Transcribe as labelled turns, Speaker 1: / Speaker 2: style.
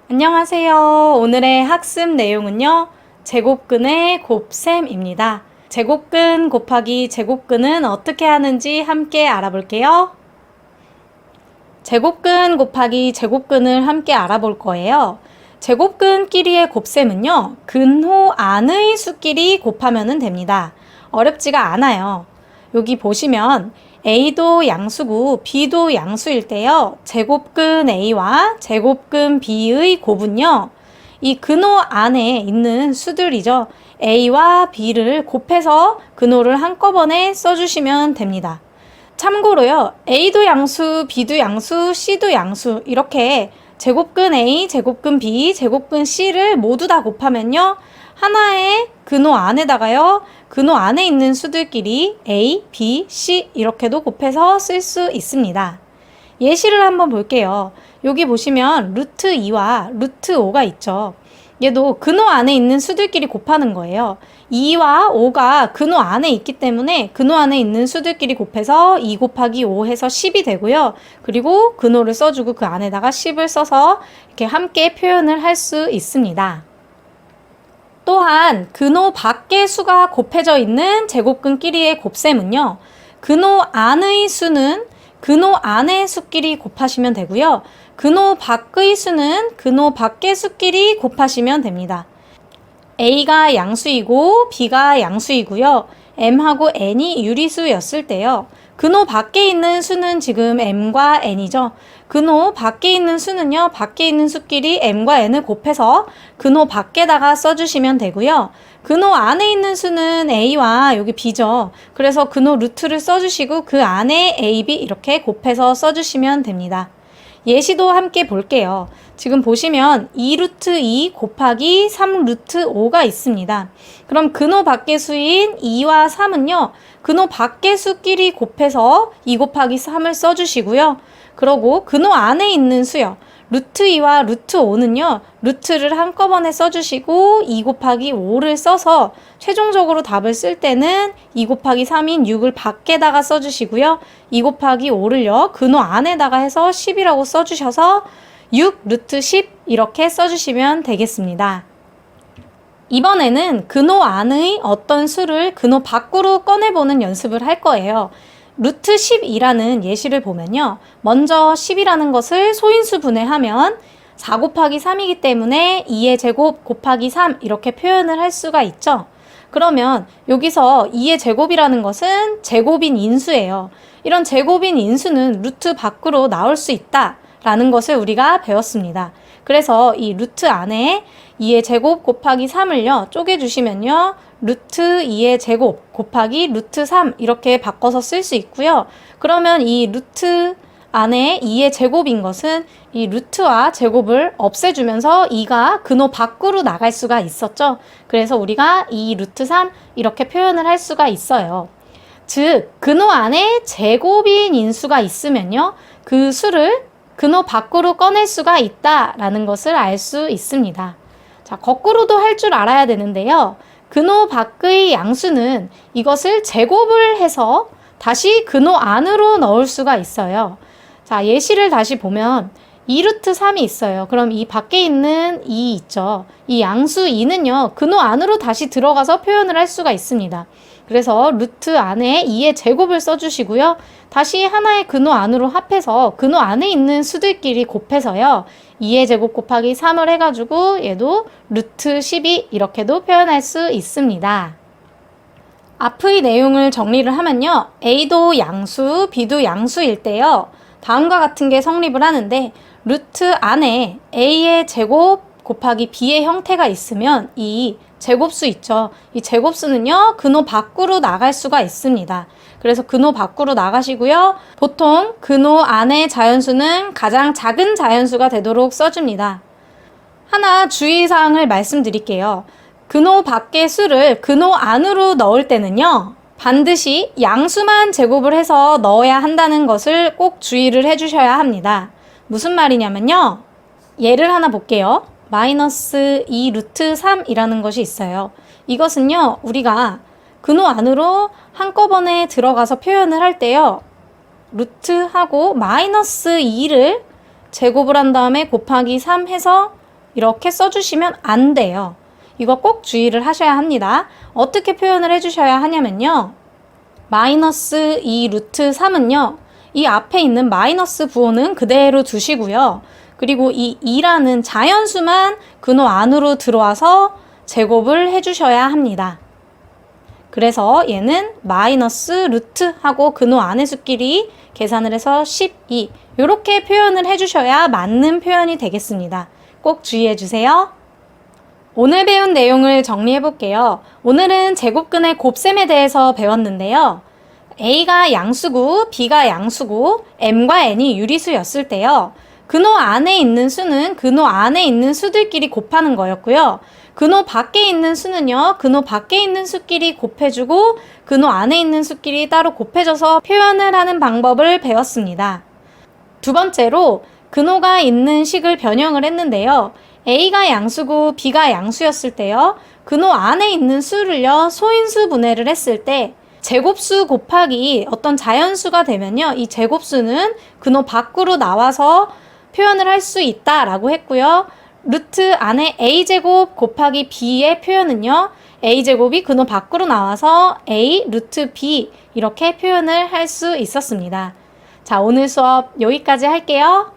Speaker 1: 안녕하세요. 오늘의 학습 내용은요. 제곱근의 곱셈입니다. 제곱근 곱하기 제곱근은 어떻게 하는지 함께 알아볼게요. 제곱근 곱하기 제곱근을 함께 알아볼 거예요. 제곱근끼리의 곱셈은요. 근호 안의 수끼리 곱하면 됩니다. 어렵지가 않아요. 여기 보시면 A도 양수고 B도 양수일 때요. 제곱근 A와 제곱근 B의 곱은요. 이 근호 안에 있는 수들이죠. A와 B를 곱해서 근호를 한꺼번에 써주시면 됩니다. 참고로요. A도 양수, B도 양수, C도 양수 이렇게 제곱근 A, 제곱근 B, 제곱근 C를 모두 다 곱하면요. 하나의 근호 안에다가요. 근호 안에 있는 수들끼리 A, B, C 이렇게도 곱해서 쓸 수 있습니다. 예시를 한번 볼게요. 여기 보시면 루트 2와 루트 5가 있죠. 얘도 근호 안에 있는 수들끼리 곱하는 거예요. 2와 5가 근호 안에 있기 때문에 근호 안에 있는 수들끼리 곱해서 2 곱하기 5 해서 10이 되고요. 그리고 근호를 써주고 그 안에다가 10을 써서 이렇게 함께 표현을 할 수 있습니다. 또한 근호 밖의 수가 곱해져 있는 제곱근끼리의 곱셈은요. 근호 안의 수는 근호 안의 수끼리 곱하시면 되고요. 근호 밖의 수는 근호 밖의 수끼리 곱하시면 됩니다. A가 양수이고 B가 양수이고요. M하고 N이 유리수였을 때요. 근호 밖에 있는 수는 지금 M과 N이죠. 근호 밖에 있는 수는요. 밖에 있는 수끼리 M과 N을 곱해서 근호 밖에다가 써주시면 되고요. 근호 안에 있는 수는 A와 여기 B죠. 그래서 근호 루트를 써주시고 그 안에 A, B 이렇게 곱해서 써주시면 됩니다. 예시도 함께 볼게요. 지금 보시면 2루트 2 곱하기 3루트 5가 있습니다. 그럼 근호 밖의 수인 2와 3은요. 근호 밖의 수끼리 곱해서 2 곱하기 3을 써주시고요. 그러고 근호 안에 있는 수요. 루트 2와 루트 5는요. 루트를 한꺼번에 써주시고 2 곱하기 5를 써서 최종적으로 답을 쓸 때는 2 곱하기 3인 6을 밖에다가 써주시고요. 2 곱하기 5를요. 근호 안에다가 해서 10이라고 써주셔서 6 루트 10 이렇게 써주시면 되겠습니다. 이번에는 근호 안의 어떤 수를 근호 밖으로 꺼내보는 연습을 할 거예요. 루트 10이라는 예시를 보면요. 먼저 10이라는 것을 소인수 분해하면 4 곱하기 3이기 때문에 2의 제곱 곱하기 3 이렇게 표현을 할 수가 있죠. 그러면 여기서 2의 제곱이라는 것은 제곱인 인수예요. 이런 제곱인 인수는 루트 밖으로 나올 수 있다라는 것을 우리가 배웠습니다. 그래서 이 루트 안에 2의 제곱 곱하기 3을요. 쪼개주시면요. 루트 2의 제곱 곱하기 루트 3 이렇게 바꿔서 쓸 수 있고요. 그러면 이 루트 안에 2의 제곱인 것은 이 루트와 제곱을 없애주면서 2가 근호 밖으로 나갈 수가 있었죠. 그래서 우리가 2 루트 3 이렇게 표현을 할 수가 있어요. 즉 근호 안에 제곱인 인수가 있으면요. 그 수를 근호 밖으로 꺼낼 수가 있다라는 것을 알 수 있습니다. 자, 거꾸로도 할 줄 알아야 되는데요. 근호 밖의 양수는 이것을 제곱을 해서 다시 근호 안으로 넣을 수가 있어요. 자, 예시를 다시 보면 2루트 3이 있어요. 그럼 이 밖에 있는 2 있죠. 이 양수 2는요. 근호 안으로 다시 들어가서 표현을 할 수가 있습니다. 그래서 루트 안에 2의 제곱을 써주시고요. 다시 하나의 근호 안으로 합해서 근호 안에 있는 수들끼리 곱해서요. 2의 제곱 곱하기 3을 해가지고 얘도 루트 12 이렇게도 표현할 수 있습니다. 앞의 내용을 정리를 하면요. A도 양수, B도 양수일 때요. 다음과 같은 게 성립을 하는데 루트 안에 A의 제곱 곱하기 B의 형태가 있으면 이 제곱수 있죠. 이 제곱수는요. 근호 밖으로 나갈 수가 있습니다. 그래서 근호 밖으로 나가시고요. 보통 근호 안의 자연수는 가장 작은 자연수가 되도록 써줍니다. 하나 주의사항을 말씀드릴게요. 근호 밖의 수를 근호 안으로 넣을 때는요. 반드시 양수만 제곱을 해서 넣어야 한다는 것을 꼭 주의를 해주셔야 합니다. 무슨 말이냐면요. 예를 하나 볼게요. 마이너스 2 루트 3이라는 것이 있어요. 이것은요. 우리가 근호 안으로 한꺼번에 들어가서 표현을 할 때요. 루트하고 마이너스 2를 제곱을 한 다음에 곱하기 3 해서 이렇게 써주시면 안 돼요. 이거 꼭 주의를 하셔야 합니다. 어떻게 표현을 해주셔야 하냐면요. 마이너스 2 루트 3은요. 이 앞에 있는 마이너스 부호는 그대로 두시고요. 그리고 이 2라는 자연수만 근호 안으로 들어와서 제곱을 해주셔야 합니다. 그래서 얘는 마이너스 루트 하고 근호 안의 수끼리 계산을 해서 12 이렇게 표현을 해주셔야 맞는 표현이 되겠습니다. 꼭 주의해 주세요. 오늘 배운 내용을 정리해 볼게요. 오늘은 제곱근의 곱셈에 대해서 배웠는데요. A가 양수고 B가 양수고 M과 N이 유리수였을 때요. 근호 안에 있는 수는 근호 안에 있는 수들끼리 곱하는 거였고요. 근호 밖에 있는 수는요. 근호 밖에 있는 수끼리 곱해주고 근호 안에 있는 수끼리 따로 곱해줘서 표현을 하는 방법을 배웠습니다. 두 번째로 근호가 있는 식을 변형을 했는데요. A가 양수고 B가 양수였을 때요. 근호 안에 있는 수를요. 소인수 분해를 했을 때 제곱수 곱하기 어떤 자연수가 되면요. 이 제곱수는 근호 밖으로 나와서 표현을 할 수 있다라고 했고요. 루트 안에 a제곱 곱하기 b의 표현은요. a제곱이 근호 밖으로 나와서 a 루트 b 이렇게 표현을 할 수 있었습니다. 자, 오늘 수업 여기까지 할게요.